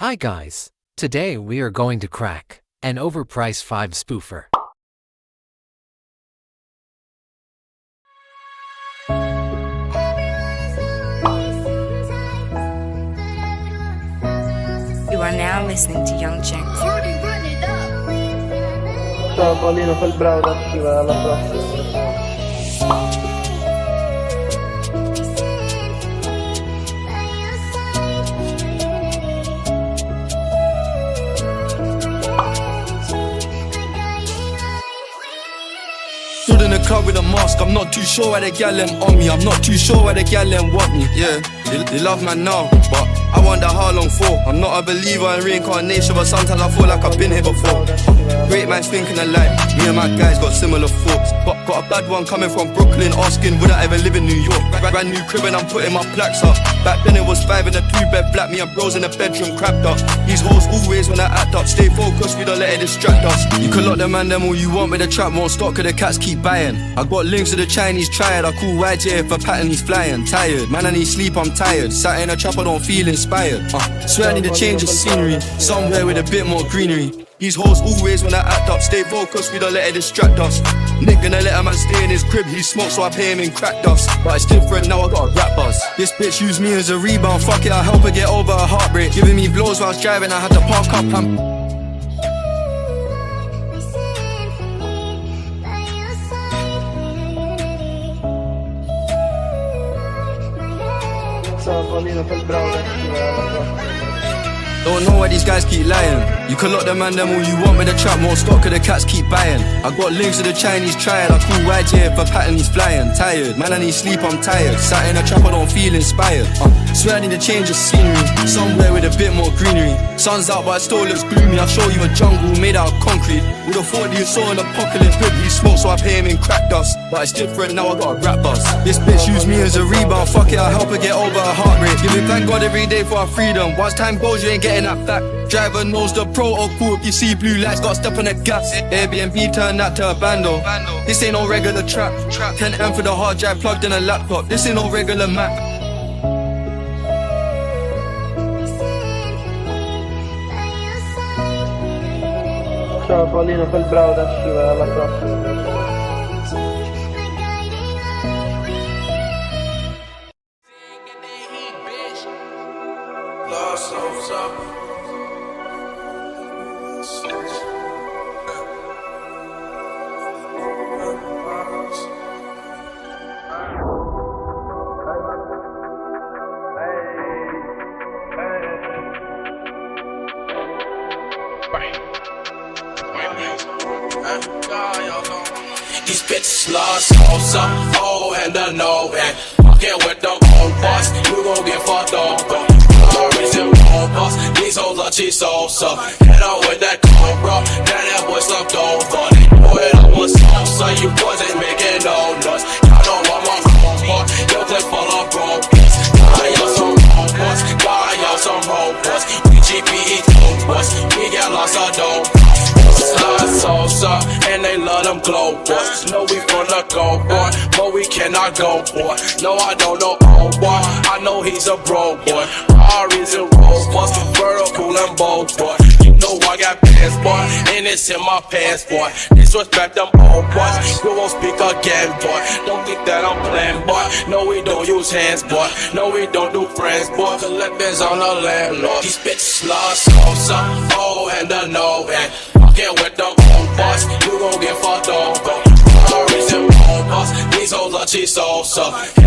Hi guys, today we are going to crack an overpriced Fivem spoofer. You are now listening to Young Jinx. Ciao Paolino, fai il bravo da scivola alla prossima. Stood in the club with a mask, I'm not too sure why the gal them on me. I'm not too sure why the gal them want me. Yeah, they love man now, but I wonder how long for. I'm not a believer in reincarnation, but sometimes I feel like I've been here before. Great minds thinking alike, me and my guys got similar thoughts. But got a bad one coming from Brooklyn, asking would I ever live in New York. Brand new crib and I'm putting my plaques up. Back then it was 5 in a 2-bed flat, me and bros in the bedroom crapped up. These hoes always when I act up, stay focused, we don't let it distract us. You can lock the man them all you want, but the trap won't stop cause the cats keep buying. I got links to the Chinese triad, I call YJ if a pattern he's flying. Tired, man I need sleep, I'm tired. Sat in a trap, I don't feel inspired. Swear I need a change of scenery, somewhere with a bit more greenery. These hoes always when I act up, stay focused, we don't let it distract us. Nick gonna let a man stay in his crib, he smokes so I pay him in crack dust. But it's different now, I got a rap buzz. This bitch used me as a rebound, fuck it, I help her get over her heartbreak. Giving me blows while I was driving, I had to park up and Ciao Paolino, fai il bravo da scivola alla prossima. don't know why these guys keep lying. You can lock the man them all you want, but the trap won't stop cause the cats keep buying. I got links to the Chinese triad, I call YJ if a pattern he's flying. Tired, man I need sleep, I'm tired. Sat in a trap, I don't feel inspired. Swear I need a change of scenery, somewhere with a bit more greenery. Sun's out but it still looks gloomy, I'll show you a jungle made out of concrete. Would've thought you saw an apocalypse, rib he smokes so I pay him in crack dust. But it's different now, I got a rap buzz. This bitch used me as a rebound, fuck it, I help her get over her heartbreak. Giving thank God every day for our freedom. Once time goes, you ain't getting that back. Driver knows the protocol, if you see blue lights, gotta step on the gas. Airbnb turn that to a bando. This ain't no regular trap. 10M for the hard drive plugged in a laptop. This ain't no regular Mac. Ciao Paolino, fai il bravo da scivola alla prossima. These bitches lost salsa, oh and a no and fucking with them old boss, you gon' get fucked over. Orange and old boss, these hoes are cheese salsa. Head on with that cobra, that boy slumped over. They know it up on salsa, you boys ain't making no noise. Y'all don't want my cobra, your clip full of robots. Got y'all some robots, got y'all some robots. We GPE dope boys, we got lots of dope. Slide salsa, and they love them glow boys. No, we from the go boy, but we cannot go boy. No, I don't know old boy, I know he's a bro boy. R's and robots, vertical and bold boy. You know I got pants boy, and it's in my pants boy. Disrespect them old boys, we won't speak again boy. Don't think that I'm playing boy. No, we don't use hands boy. No, we don't do friends boy. Collect bins on the landlord. These bitches love salsa, oh and a no and fucking with them old boys, you gon' get fucked over. Orange and robots, these hoes are cheese salsa.